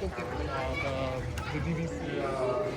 the BBC asteroid.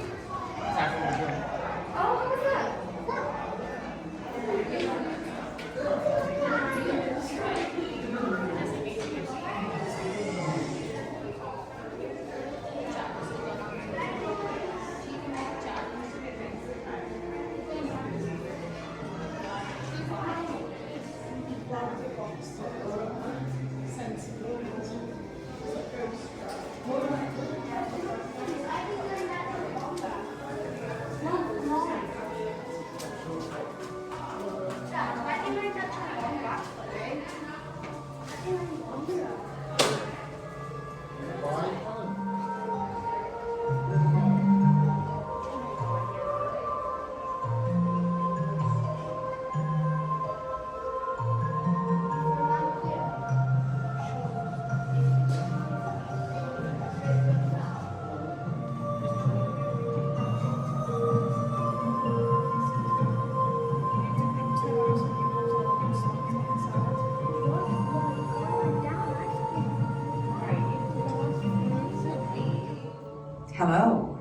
Hello,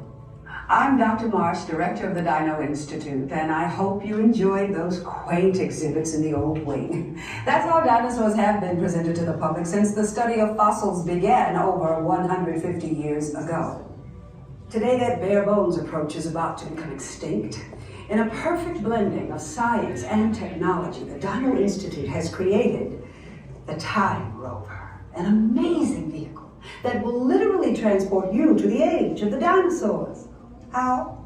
I'm Dr. Marsh, director of the Dino Institute, and I hope you enjoyed those quaint exhibits in the old wing. That's how dinosaurs have been presented to the public since the study of fossils began over 150 years ago. Today, that bare bones approach is about to become extinct. In a perfect blending of science and technology, the Dino Institute has created the Time Rover, an amazing vehicle that will literally transport you to the age of the dinosaurs. How?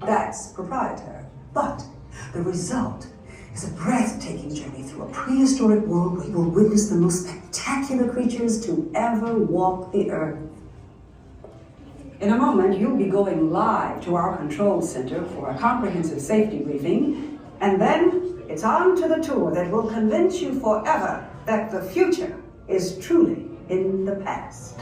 That's proprietary. But the result is a breathtaking journey through a prehistoric world where you will witness the most spectacular creatures to ever walk the earth. In a moment, you'll be going live to our control center for a comprehensive safety briefing, and then it's on to the tour that will convince you forever that the future is truly in the past.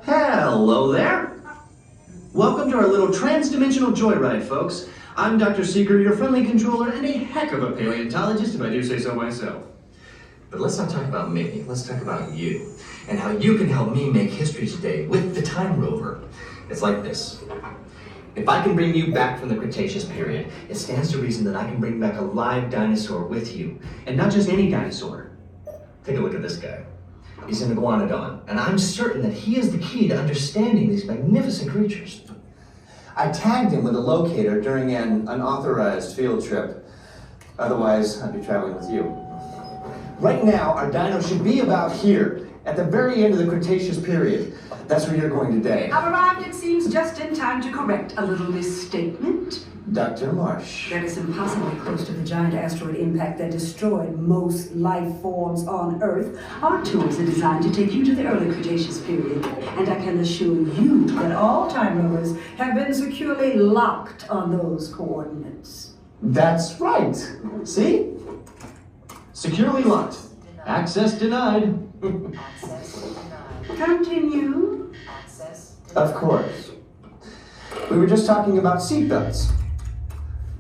Hello there. Welcome to our little trans-dimensional joyride, folks. I'm Dr. Seeker, your friendly controller, and a heck of a paleontologist, if I do say so myself. But let's not talk about me, let's talk about you, and how you can help me make history today with the Time Rover. It's like this. If I can bring you back from the Cretaceous period, it stands to reason that I can bring back a live dinosaur with you. And not just any dinosaur. Take a look at this guy. He's an Iguanodon, and I'm certain that he is the key to understanding these magnificent creatures. I tagged him with a locator during an unauthorized field trip. Otherwise, I'd be traveling with you. Right now, our dino should be about here, at the very end of the Cretaceous period. That's where you're going today. I've arrived, it seems, just in time to correct a little misstatement. Dr. Marsh. That is impossibly close to the giant asteroid impact that destroyed most life forms on Earth. Our tours are designed to take you to the early Cretaceous period, and I can assure you that all time rovers have been securely locked on those coordinates. That's right. See? Securely locked. Access denied. Continue. Of course. We were just talking about seatbelts.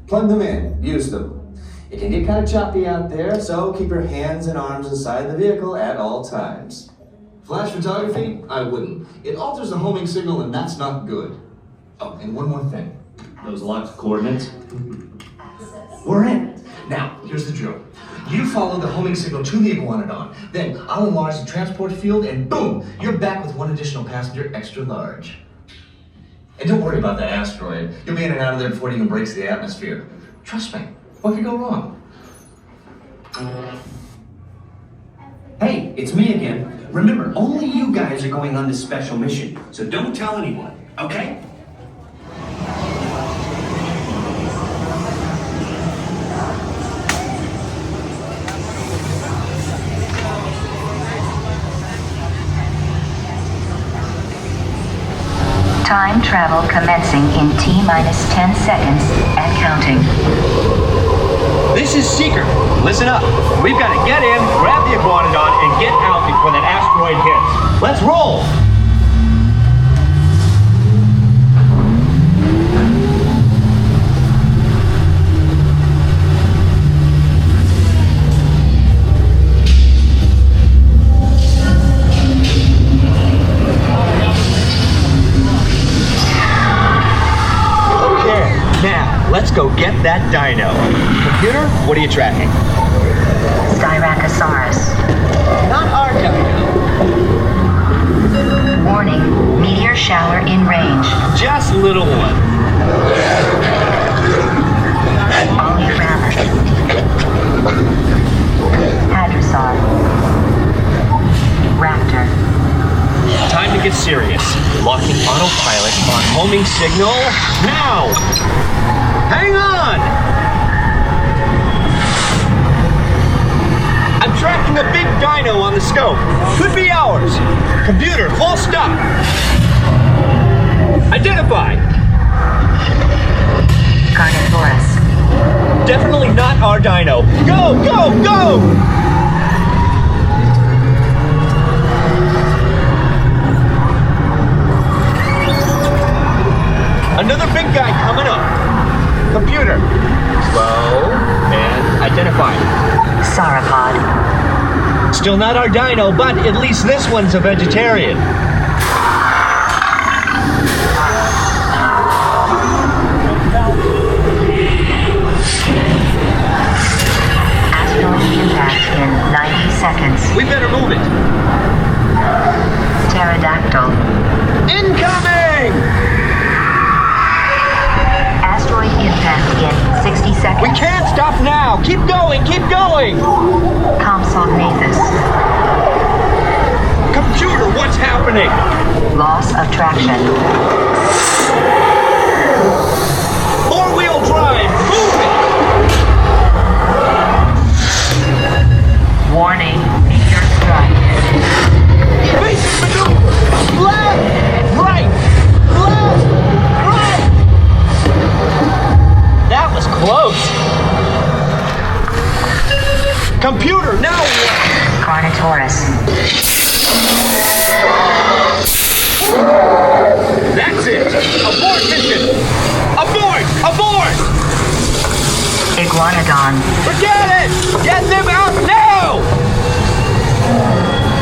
Plug them in, use them. It can get kind of choppy out there, so keep your hands and arms inside the vehicle at all times. Flash photography? I wouldn't. It alters the homing signal, and that's not good. Oh, and one more thing. Those locked coordinates? We're in. Now, here's the drill. You follow the homing signal to the Iguanodon, then I'll enlarge the transport field, and boom, you're back with one additional passenger extra large. And don't worry about that asteroid. You'll be in and out of there before it even breaks the atmosphere. Trust me, what could go wrong? Hey, it's me again. Remember, only you guys are going on this special mission, so don't tell anyone, okay? Time travel commencing in T-minus 10 seconds and counting. This is Seeker. Listen up. We've got to get in, grab the Iguanodon, and get out before that asteroid hits. Let's roll! that dino. Computer, what are you tracking? Styracosaurus. Not our dino. Warning, meteor shower in range. Just little one. Polyramus. Hadrosaur. Raptor. Time to get serious. Locking autopilot on homing signal now. Hang on! I'm tracking a big dino on the scope. Could be ours. Computer, full stop. Identify. Carnotaurus. Definitely not our dino. Go, go, go! Another big guy coming up. Computer. Slow and identify. Sauropod. Still not our dino, but at least this one's a vegetarian. Asteroid impact in 90 seconds. We better move it. Pterodactyl. Incoming! Asteroid impact in 60 seconds. We can't stop now. Keep going, keep going. Compsognathus. Computer, what's happening? Loss of traction. Four-wheel drive, move it! Warning, meteor strike. Basic maneuver! Left, right, left, right! That was close. Computer, now what? Carnotaurus. That's it! Abort mission! Abort! Abort! Iguanodon. Forget it! Get them out now!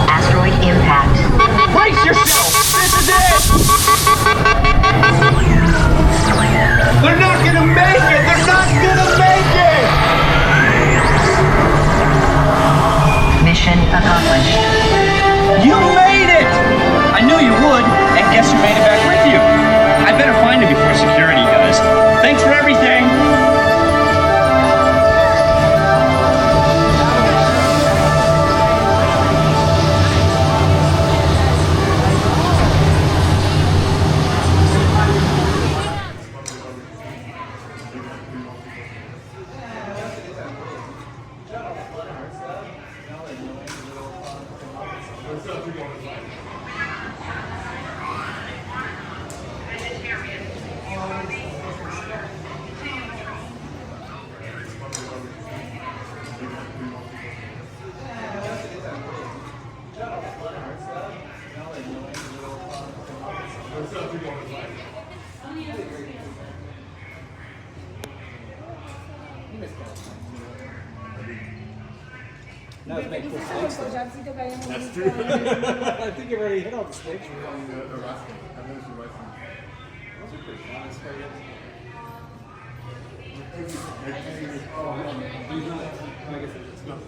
Asteroid impact. Brace yourself! This is it! They're not gonna make it! They're not gonna make it! Mission accomplished. You made it! I knew you would, and guess who made it back with you? I better find him before security does. Thanks for everything! That's true. I think you've already hit all the snakes. The wrestling. I've noticed the wrestling. Those are pretty fun. It's very good. Oh, I guess it's not.